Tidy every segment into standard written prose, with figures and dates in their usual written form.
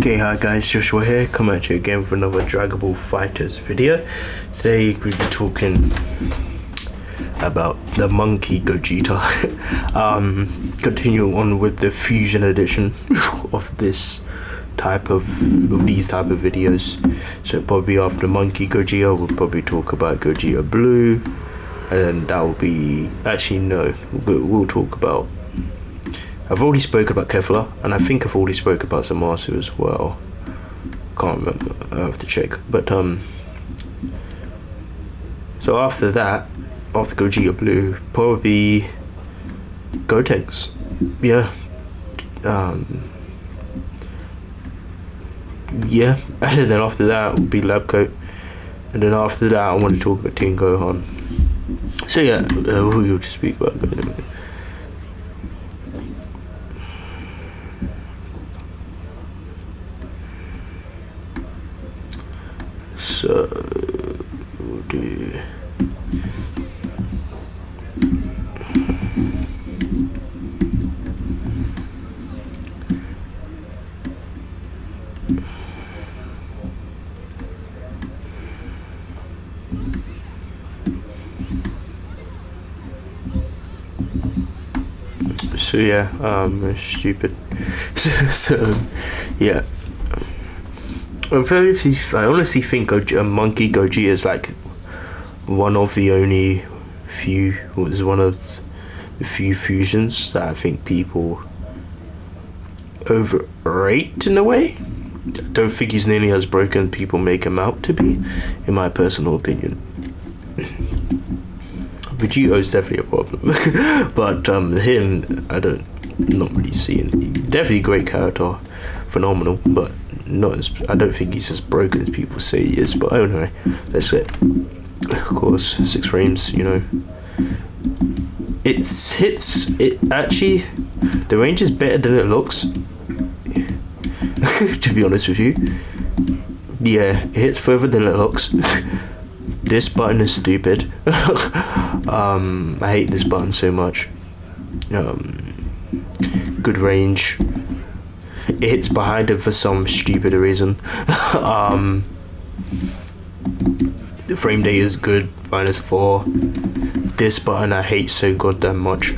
Okay, hi guys, Joshua here, come at you again for another Dragon Ball Fighters video. Today we'll be talking about the monkey Gogeta. Continue on with the fusion edition of these type of videos. So probably after monkey Gogeta, we'll probably talk about Gogeta Blue, and that will be we'll talk about. I've already spoken about Kefla, and I think I've already spoken about Zamasu as well. Can't remember, I have to check. But so after that, after Gogeta Blue, probably Gotenks. Yeah. Yeah, and then after that will be Lab Coat, and then after that I want to talk about Teen Gohan. So yeah, we'll just speak about Goten. So we'll do stupid. so yeah, I honestly think Monkey Goji is like one of the few fusions that I think people overrate in a way. I don't think he's nearly as broken as people make him out to be, in my personal opinion. Vegito is definitely a problem, but him, not really seeing. Definitely great character, phenomenal, but I don't think he's as broken as people say he is. But anyway, that's it. Of course, 6 frames. You know, it actually, the range is better than it looks. To be honest with you, yeah, it hits further than it looks. This button is stupid. I hate this button so much. Good range. It hits behind it for some stupid reason. The frame rate is good, -4. This button I hate so goddamn much.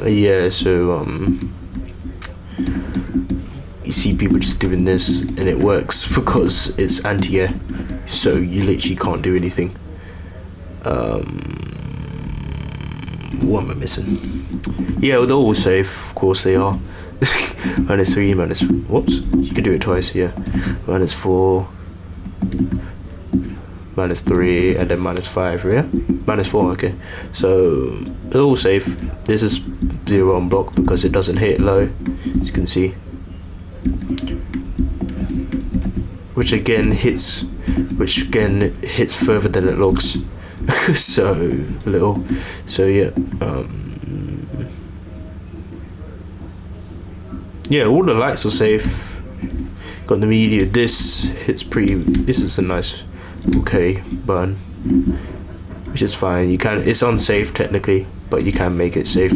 Yeah, so you see people just doing this and it works because it's anti-air, so you literally can't do anything. What am I missing? Yeah, they're all safe, of course they are. -3, whoops, you can do it twice, yeah. -4, -3, and then -5, yeah? -4, okay. So they're all safe. This is 0 on block because it doesn't hit low, as you can see. Which again hits further than it looks. So little. So yeah, yeah, all the lights are safe. Got the media. This is a nice, okay button, which is fine. It's unsafe technically, but you can make it safe.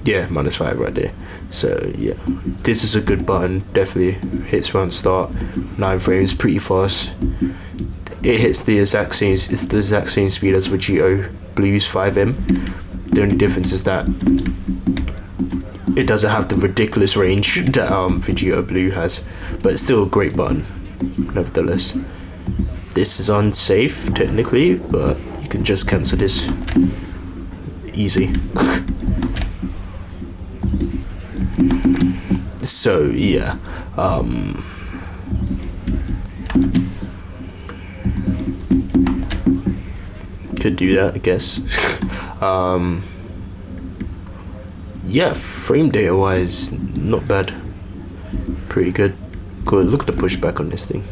Yeah, -5 right there. So yeah, this is a good button. Definitely hits around start. 9 frames, pretty fast. It hits the exact same. It's the exact same speed as Vegito Blue's 5M. The only difference is that it doesn't have the ridiculous range that Vegito Blue has, but it's still a great button, nevertheless. This is unsafe technically, but you can just cancel this easy. So yeah, could do that, I guess. Yeah, frame data wise, not bad, pretty good. Good, look at the pushback on this thing.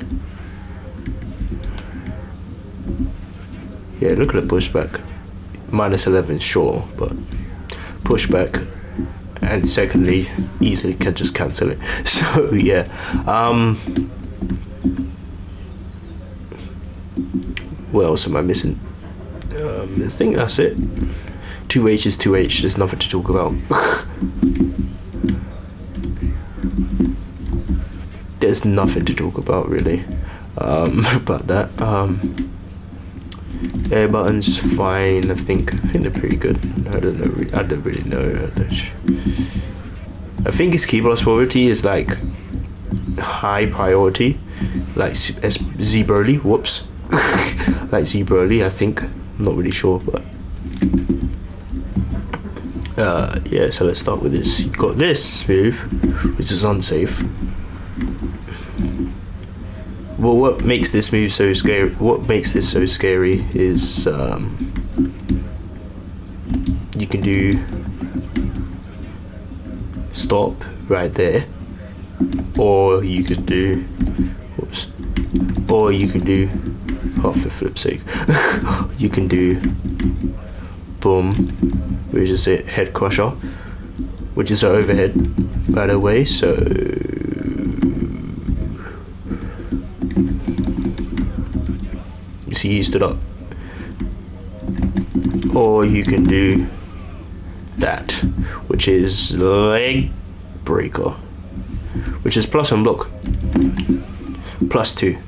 Yeah, look at the pushback. -11, sure, but pushback. And secondly, easily can just cancel it. So yeah, What else am I missing? I think that's it. 2H is 2H, there's nothing to talk about. There's nothing to talk about really about that. Air buttons fine. I think they're pretty good. I don't know. I don't really know. I think his keyboard priority is like high priority, like as Z Broly. Whoops, like Z Broly. I think. I'm not really sure, but yeah. So let's start with this. You got this move, which is unsafe. Well, what makes this move so scary? What makes this so scary is you can do stop right there, or you could do, whoops, or you can do, oh for flip's sake, you can do boom, which is a head crusher, which is an overhead, by the way. So you stood up, or you can do that, which is leg breaker, which is plus and block, +2.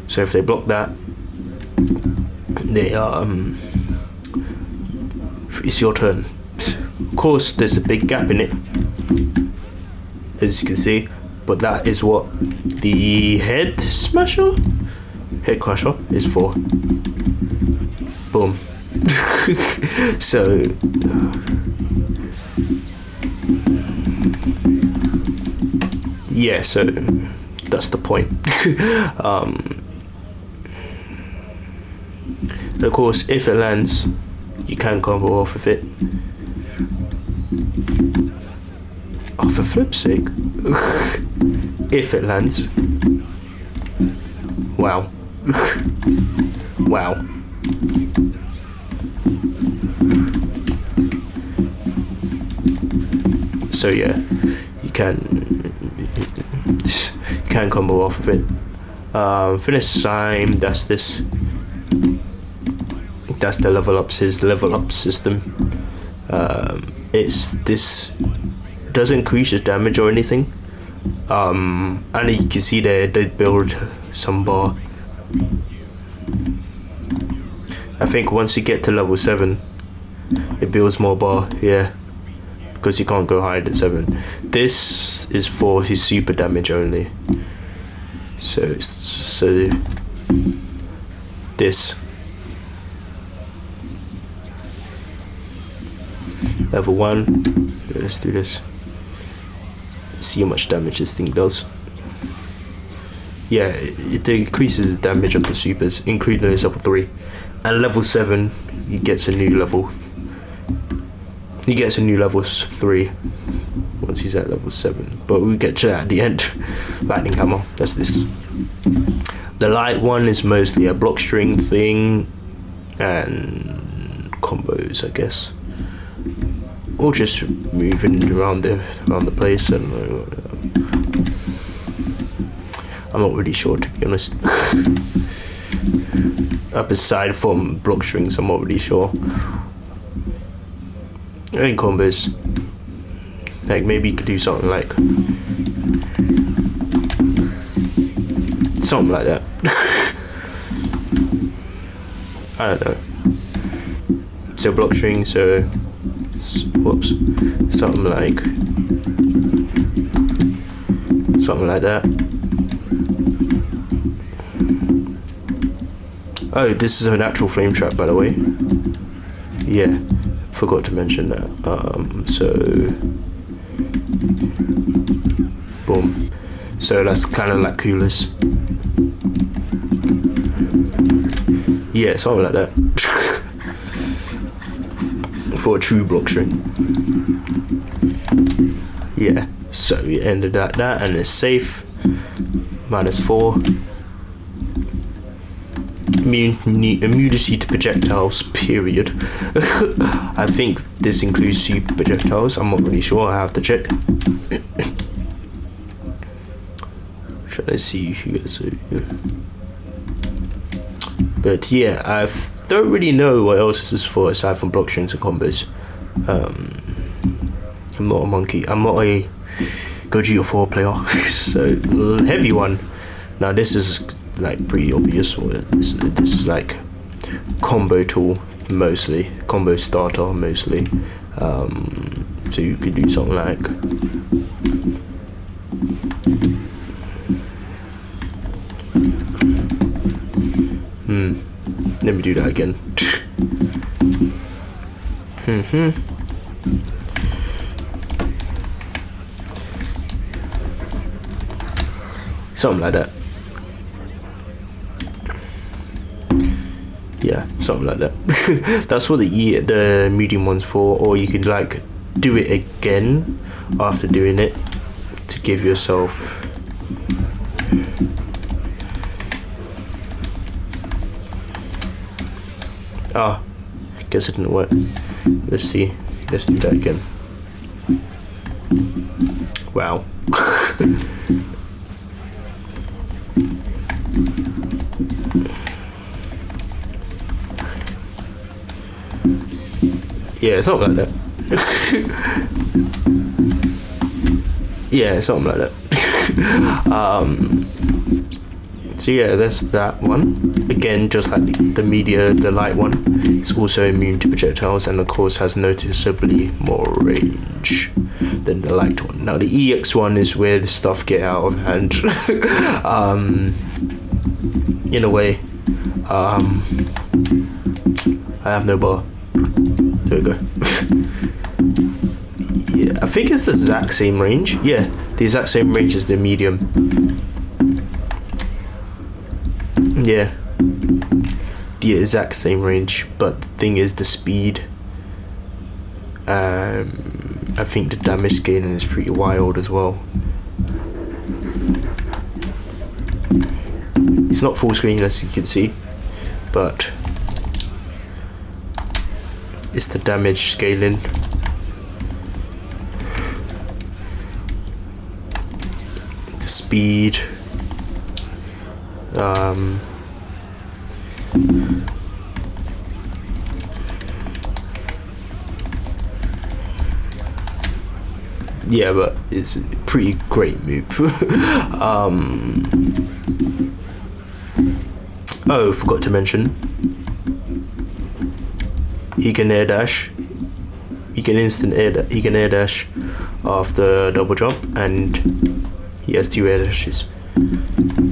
So if they block that, they it's your turn. Of course, there's a big gap in it, as you can see, but that is what the head smasher. Head crusher is for. Boom. So yeah, so that's the point. And of course, if it lands, you can combo off of it. Oh, for flip's sake. If it lands. Wow. Wow. So yeah, you can combo off of it. Finish time, that's this. That's the level up system. It's this doesn't increase your damage or anything. And you can see there they build some bar. I think once you get to level 7, it builds more bar, yeah, because you can't go higher than 7. This is for his super damage only. So this level 1. Let's do this. See how much damage this thing does. Yeah, it decreases the damage of the supers, including his level 3. And level 7, he gets a new level. He gets a new level 3 once he's at level 7. But we'll get to that at the end. Lightning hammer, that's this. The light one is mostly a block string thing and combos, I guess. Or just moving around the place. I don't know. I'm not really sure, to be honest. Up aside from block strings, I'm not really sure. In combos, like maybe you could do something like that. I don't know. So block string, so whoops, something like that. Oh, this is an actual flame trap, by the way. Yeah, forgot to mention that. So boom. So that's kind of like coolest. Yeah, something like that. For a true block string. Yeah, so we ended at that, and it's safe. -4. Immunity to projectiles, period. I think this includes super projectiles. I'm not really sure. I have to check. Should I see if you guys But yeah, I don't really know what else this is for aside from block strings and combos. I'm not a monkey. I'm not a Gogeta 4 player. So heavy one. Now this is like pretty obvious. This is like combo tool mostly, combo starter mostly. So you could do something like let me do that again. Something like that. Yeah, something like that. That's what the medium one's for. Or you could like do it again after doing it to give yourself I guess it didn't work. Let's see. Let's do that again. Wow. Yeah, something like that. Yeah, something like that. So yeah, that's that one. Again, just like the light one, it's also immune to projectiles and of course has noticeably more range than the light one. Now the EX one is where the stuff get out of hand. In a way. I have no bar. There we go. Yeah, I think it's the exact same range. Yeah, the exact same range as the medium. Yeah, the exact same range, but the thing is the speed. I think the damage scaling is pretty wild as well. It's not full screen as you can see, but it's the damage scaling. The speed. Yeah, but it's a pretty great move. Oh, forgot to mention, he can air dash. He can he can air dash after double jump, and he has 2 air dashes.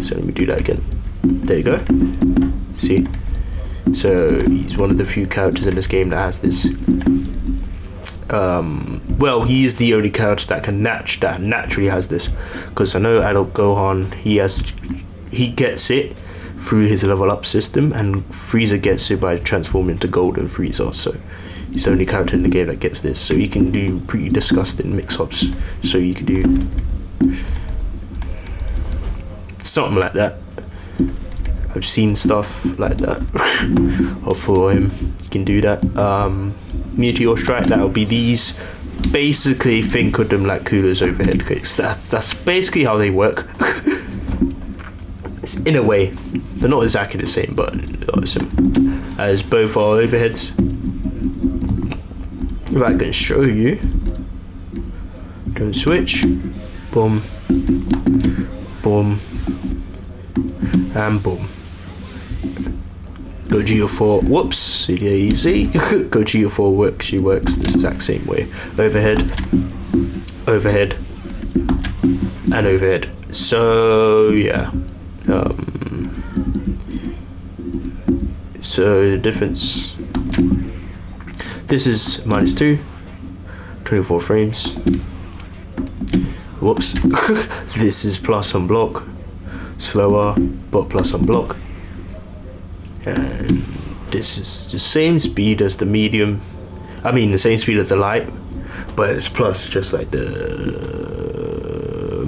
So let me do that again. There you go. See? So he's one of the few characters in this game that has this. Well, he is the only character that naturally has this, because I know Adult Gohan, he gets it through his level up system, and Frieza gets it by transforming into Golden Frieza. So he's the only character in the game that gets this. So he can do pretty disgusting mix-ups. So you can do something like that. I've seen stuff like that. Or for him, you can do that. Meteor Strike, that'll be these. Basically, think of them like Cooler's overhead kicks. That's basically how they work. It's in a way. They're not exactly the same, but as both are overheads. If I can show you. Don't switch. Boom. Boom. And boom. Gogeta 4, whoops, easy. Gogeta 4 works the exact same way. Overhead, overhead, and overhead. So yeah. So the difference. This is -2, 24 frames. Whoops. This is plus on block. Slower, but plus on block. And this is the same speed as the medium. I mean the same speed as the light, but it's plus just like the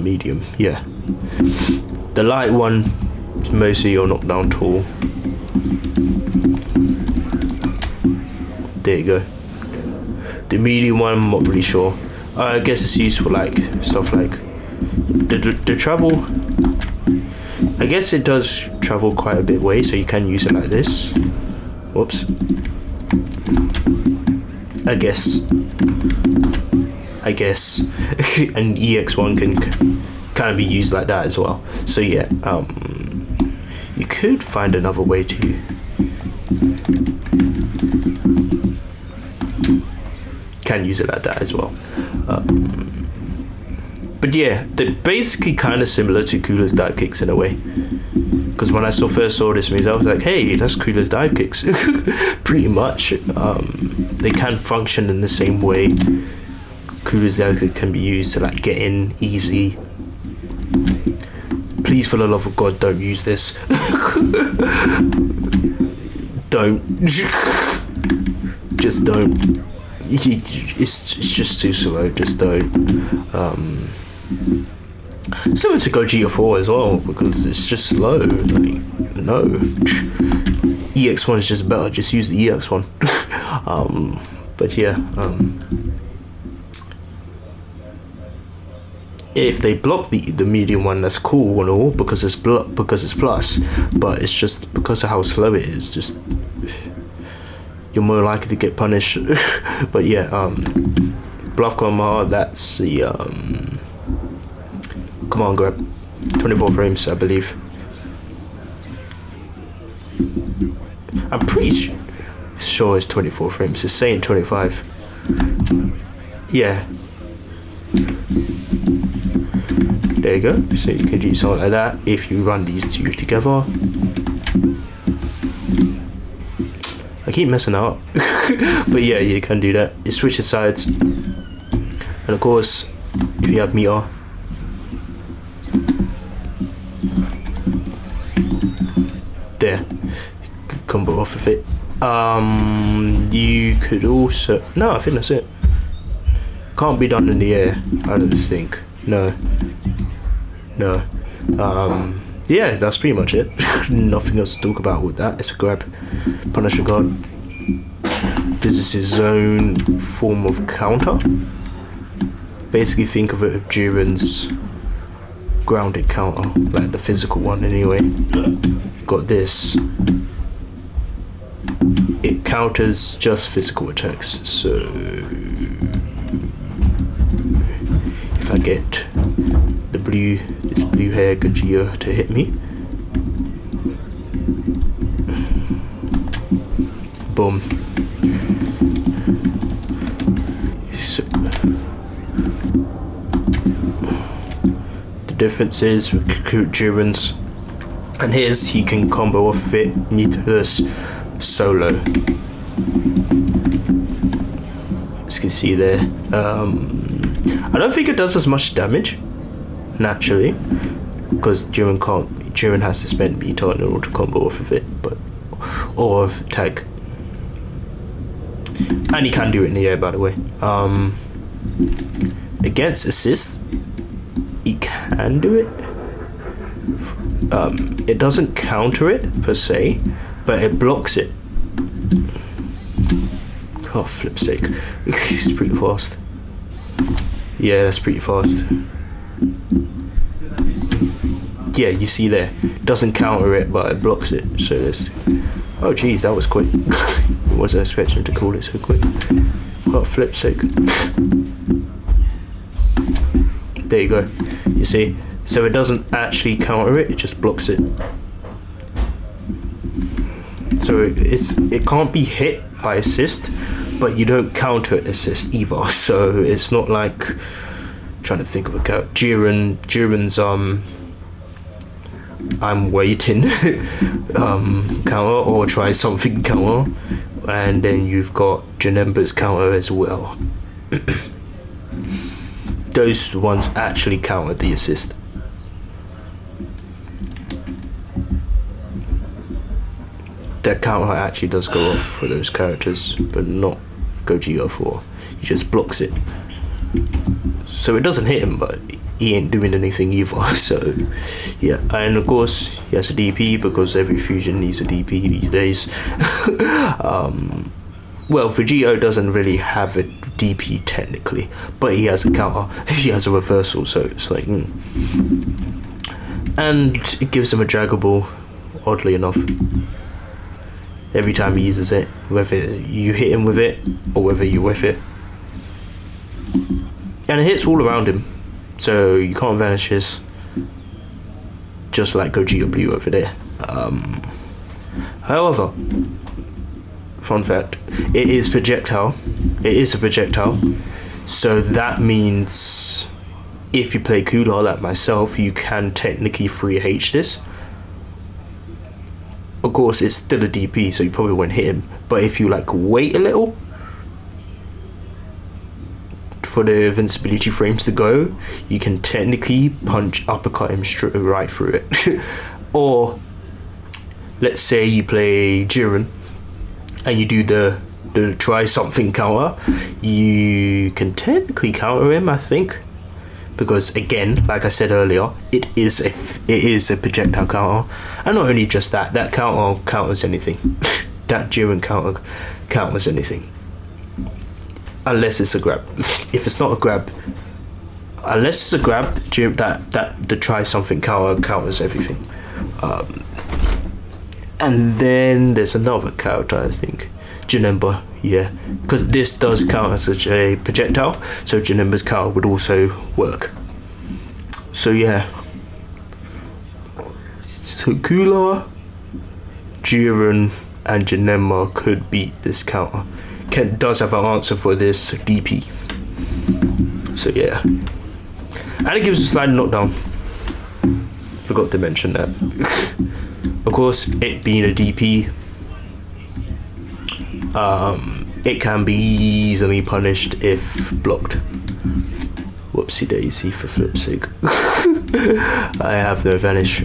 medium. Yeah, the light one is mostly your knockdown tool. There you go. The medium one, I'm not really sure. I guess it's used for like stuff like the travel. I I guess it does travel quite a bit way, so you can use it like this. Whoops. I guess. And EX1 can kind of be used like that as well. So yeah, you could find another way to can use it like that as well. But yeah, they're basically kind of similar to Cooler's dive kicks in a way. Because when I first saw this move, I was like, hey, that's Cooler's dive kicks. Pretty much. They can function in the same way. Cooler's dive kick can be used to like get in easy. Please, for the love of God, don't use this. Don't. Just don't. It's just too slow. Just don't. Similar to Gogeta 4 as well, because it's just slow. Like, no. EX1 is just better. Just use the EX1. But yeah. If they block the medium one, that's cool and all, because it's plus, but it's just because of how slow it is, just you're more likely to get punished. But yeah, bluff comma, that's the command grab, 24 frames, I believe. I'm pretty sure it's 24 frames. It's saying 25. Yeah. There you go. So you can do something like that if you run these two together. I keep messing up. But yeah, you can do that. You switch the sides. And of course, if you have meter, there, combo off of it. You could also, no, I think that's it. Can't be done in the air, I don't think. No. Yeah, that's pretty much it. Nothing else to talk about with that. It's a grab, Punisher guard. This is his own form of counter. Basically think of it as Jiren's grounded counter, like the physical one anyway. Got this. It counters just physical attacks, so if I get this blue hair Gogeta to hit me, boom. So, the difference is with Jiren's and his, he can combo off of it, Nita's solo. As you can see there, I don't think it does as much damage naturally, because Jiren has to spend meter in order to combo off of it, but or tag. And he can do it in the air, by the way. Against assist, he can do it. It doesn't counter it per se, but it blocks it. Oh, flip's sake. It's pretty fast. Yeah, that's pretty fast. Yeah, you see there. It doesn't counter it, but it blocks it. So there's... Oh, geez, that was quick. I wasn't expecting to call it so quick. Oh, flip's sake. There you go. You see? So it doesn't actually counter it, it just blocks it. So it can't be hit by assist, but you don't counter assist either. So it's not like, trying to think of a counter. Jiren's I'm waiting counter, or try something counter, and then you've got Janemba's counter as well. Those ones actually counter the assist. That counter actually does go off for those characters, but not Gogeta 4. He just blocks it. So it doesn't hit him, but he ain't doing anything either. So yeah, and of course he has a DP, because every fusion needs a DP these days. Well, Vegito doesn't really have a DP technically, but he has a counter. He has a reversal, so it's like and it gives him a draggable, oddly enough, every time he uses it, whether you hit him with it or whether you whiff it. And it hits all around him, so you can't vanish this, just like Gogeta Blue over there. However, fun fact, it is projectile. It is a projectile, so that means if you play Cooler like myself, you can technically 3H this. Of course, it's still a DP, so you probably won't hit him. But if you like wait a little for the invincibility frames to go, you can technically punch uppercut him straight right through it. Or let's say you play Jiren and you do the try something counter, you can technically counter him, I think, because again, like I said earlier, it is a projectile counter, and not only just that counter counters anything. That Jiren counter counters anything, unless it's a grab. If it's not a grab, unless it's a grab, that the try something counter counters everything. And then there's another character, I think, Janemba, yeah, because this does count as a projectile, so Janemba's counter would also work. So yeah, so Cooler, Jiren, and Janemba could beat this counter. Kent does have an answer for this DP. So yeah, and it gives a sliding knockdown. Forgot to mention that. Of course, it being a DP, it can be easily punished if blocked. Whoopsie daisy, for flip's sake. I have no vanish.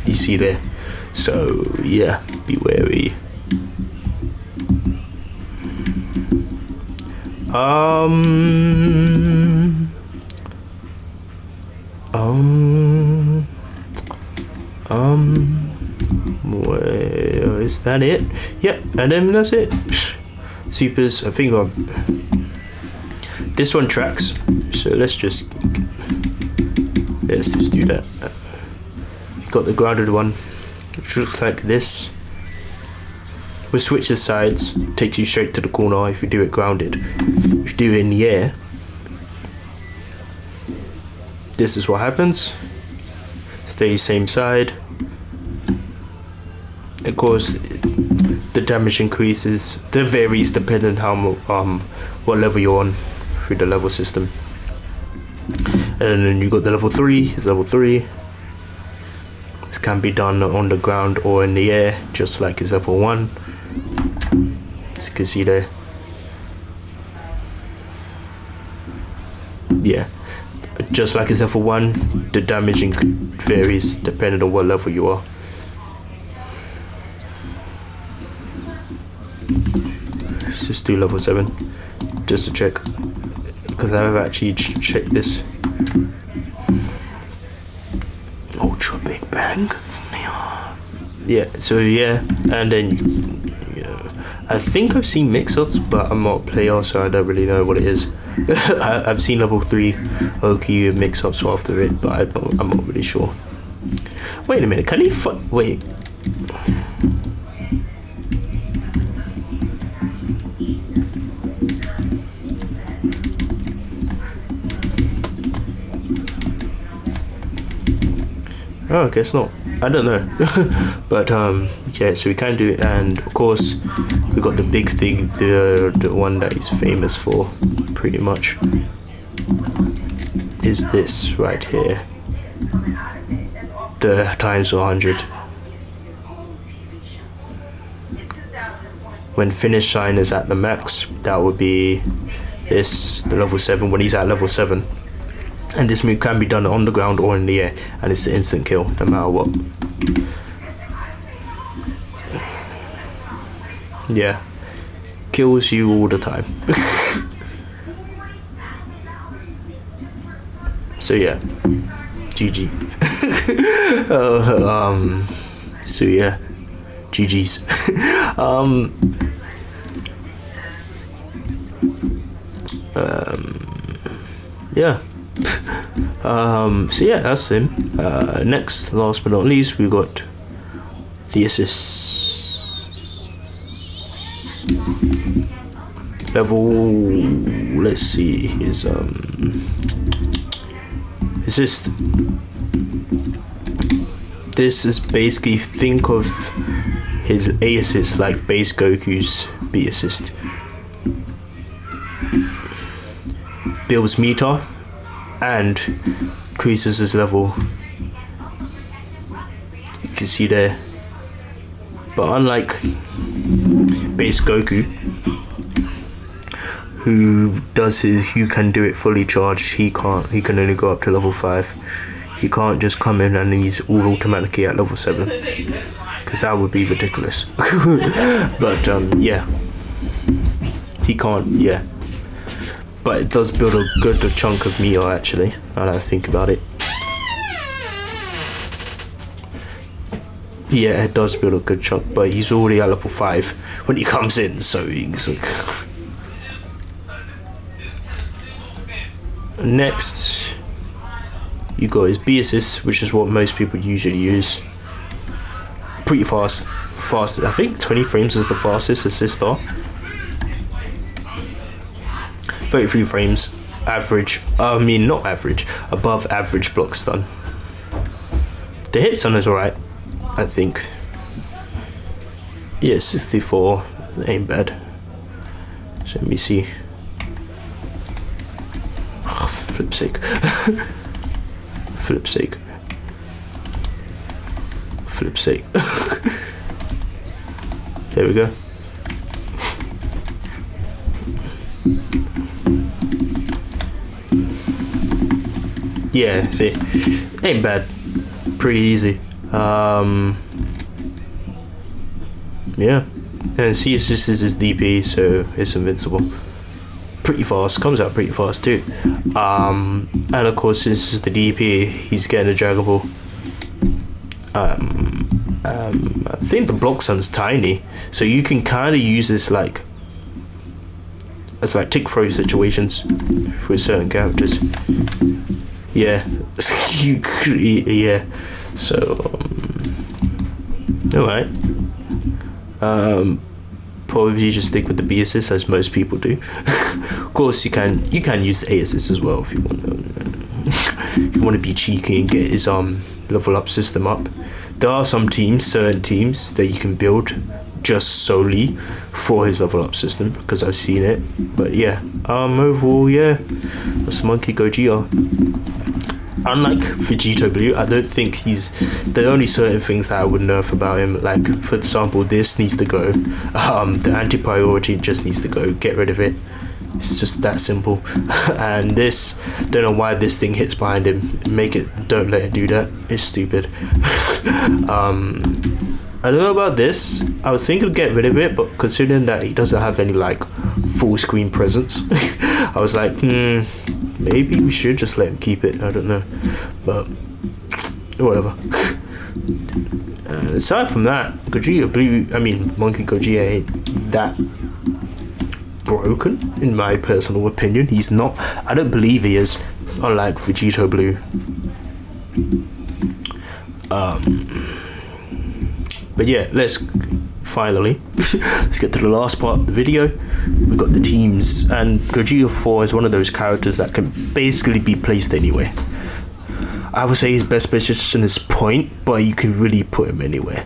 You see there. So yeah, be wary. Well, is that it? Yep, and then that's it. Supers, I think this one tracks, so let's just do that. You've got the grounded one, which looks like this. We'll switch the sides, takes you straight to the corner if you do it grounded. If you do it in the air, this is what happens. Stay same side. Of course, the damage increases. That varies depending how what level you're on through the level system. And then you got the level 3. It's level 3. This can be done on the ground or in the air, just like it's level 1. As you can see there. Yeah, just like it's level 1, the damage varies depending on what level you are. Let's just do level 7 just to check, because I've actually checked this. Ultra Big Bang. Yeah, so yeah, and then I think I've seen mix-ups, but I'm not a player, so I don't really know what it is. I've seen level 3 OQ mix-ups after it, but I'm not really sure. Wait a minute, can he wait. Oh, I guess not. I don't know. But yeah, so we can do it, and of course we got the big thing, the one that he's famous for pretty much, is this right here, the times 100. When finish sign is at the max, that would be this, the level 7, when he's at level 7. And this move can be done on the ground or in the air, and it's an instant kill no matter what. Yeah, kills you all the time. So yeah, GG. So yeah, GG's. Yeah. So yeah, that's him. Next, last but not least, we got the assists level. Let's see his assist. This is basically, think of his A assist like base Goku's B assist. Builds meter and increases his level. You can see there. But unlike base Goku, who does his you can do it fully charged, he can't. He can only go up to level 5. He can't just come in and he's all automatically at level 7, because that would be ridiculous. But yeah, he can't. Yeah, but it does build a good chunk of meter actually, now that I think about it. Yeah, it does build a good chunk, but he's already at level 5 when he comes in, so he's like... Next, you got his B assist, which is what most people usually use. Pretty fast. I think 20 frames is the fastest assist are. 33 frames, average. I mean, not average, above average block stun. The hit stun is alright, I think. Yeah, 64 ain't bad. So let me see. Oh, flip's sake. Flip's sake. Flip's sake. There we go. Yeah, see, ain't bad. Pretty easy. Yeah, and C assist is his DP, so it's invincible. Pretty fast, comes out pretty fast too. And of course, since this is the DP, he's getting a Dragon Ball. I think the block sun's tiny, so you can kind of use this like as like tick throw situations for certain characters. Yeah, yeah. So alright. Probably just stick with the B assist as most people do. Of course, you can use the A assist as well if you want. If you want to be cheeky and get his level up system up. There are some teams, certain teams that you can build just solely for his level up system, because I've seen it. But yeah, overall, yeah, that's Monkey Gogeta. Unlike Vegito Blue, I don't think there are only certain things that I would nerf about him. Like, for example, this needs to go. The anti-priority just needs to go. Get rid of it. It's just that simple. And this, don't know why this thing hits behind him. Don't let it do that. It's stupid. I don't know about this. I was thinking to get rid of it, but considering that he doesn't have any like full screen presence, I was like, maybe we should just let him keep it. I don't know, but whatever. Aside from that, Monkey Gogeta ain't that broken, in my personal opinion. He's not. I don't believe he is, unlike Vegito Blue. But yeah, let's get to the last part of the video. We got the teams, and Gogeta 4 is one of those characters that can basically be placed anywhere. I would say his best position is point, but you can really put him anywhere.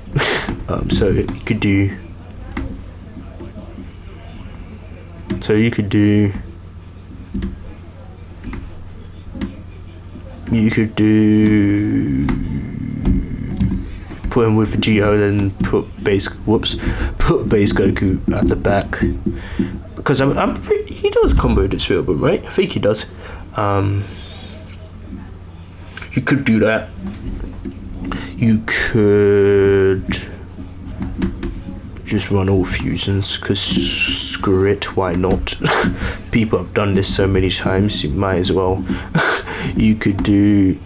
So you could do put him with Vegito, then put base Goku at the back, because he does combo this real good, right? I think he does. You could do that. You could just run all fusions, because screw it, why not? People have done this so many times, you might as well. You could do,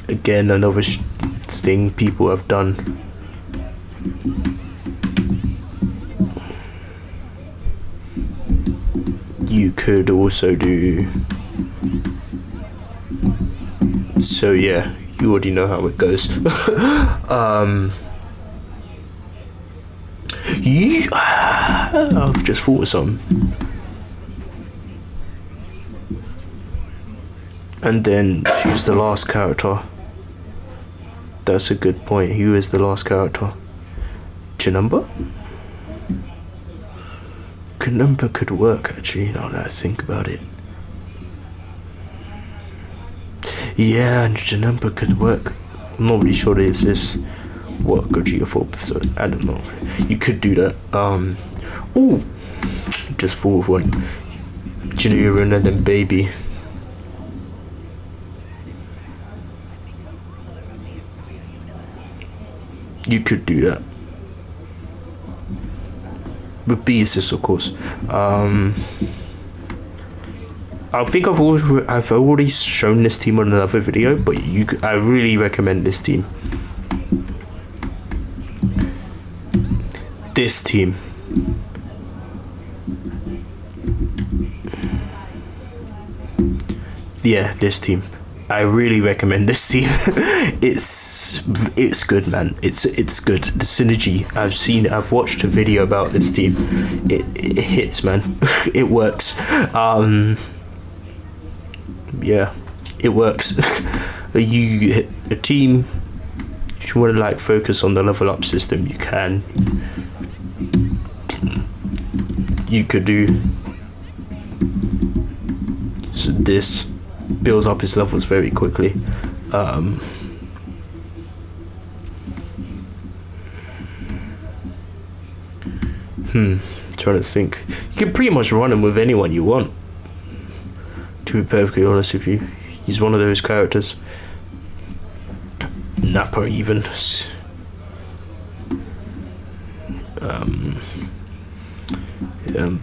again, another thing people have done. You could also do So yeah, you already know how it goes. I've just thought of something. And then choose the last character. That's a good point. Who is the last character? Janumba? Janumba could work actually, now that I think about it. Yeah, Janumba could work. I'm not really sure it's this. What Gogeta 4 episode? I don't know. You could do that. Oh, just thought of one. Junior and then Baby. You could do that. With B assist, of course. I think I've already shown this team on another video, but I really recommend this team. This team. Yeah, this team. I really recommend this team. it's good, man. It's good. The synergy I've watched a video about this team. It hits, man. It works. Yeah, it works. You hit a team. If you want to like focus on the level up system, you can. You could do this. Builds up his levels very quickly. Trying to think. You can pretty much run him with anyone you want. To be perfectly honest with you, he's one of those characters. Nappa even.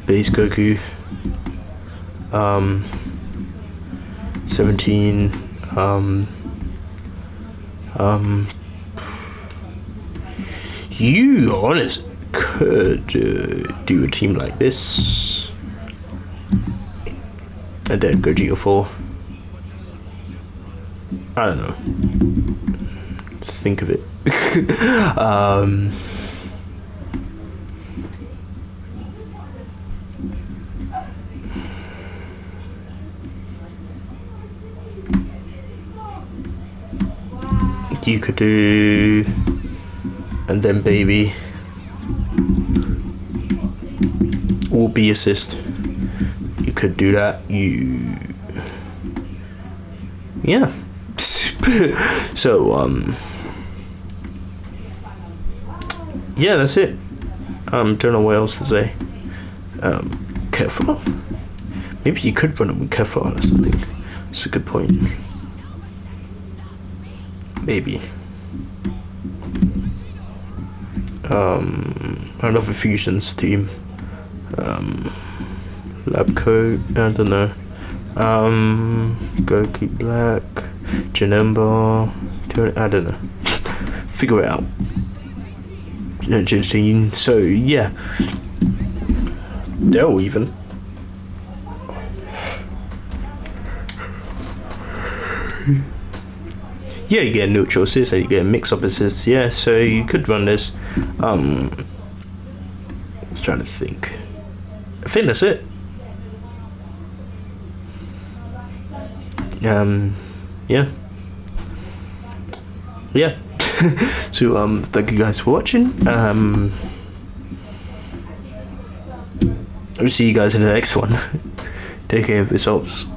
Base Goku. 17. You honest could do a team like this, and then Gogeta 4. I don't know. Just think of it. You could do, and then Baby, or B assist. You could do that. Yeah. So yeah, that's it. Don't know what else to say. Careful. Maybe you could run it with careful. That's the thing. It's a good point. Maybe. Another fusions team. Lab coat. I don't know. Goku Black. Janemba. I don't know. Figure it out. Team. So yeah. Dell even. Yeah, you get neutral assists and you get mix-up assists. Yeah, so you could run this. I was trying to think. I think that's it. Yeah. So thank you guys for watching. I'll see you guys in the next one. Take care of yourselves.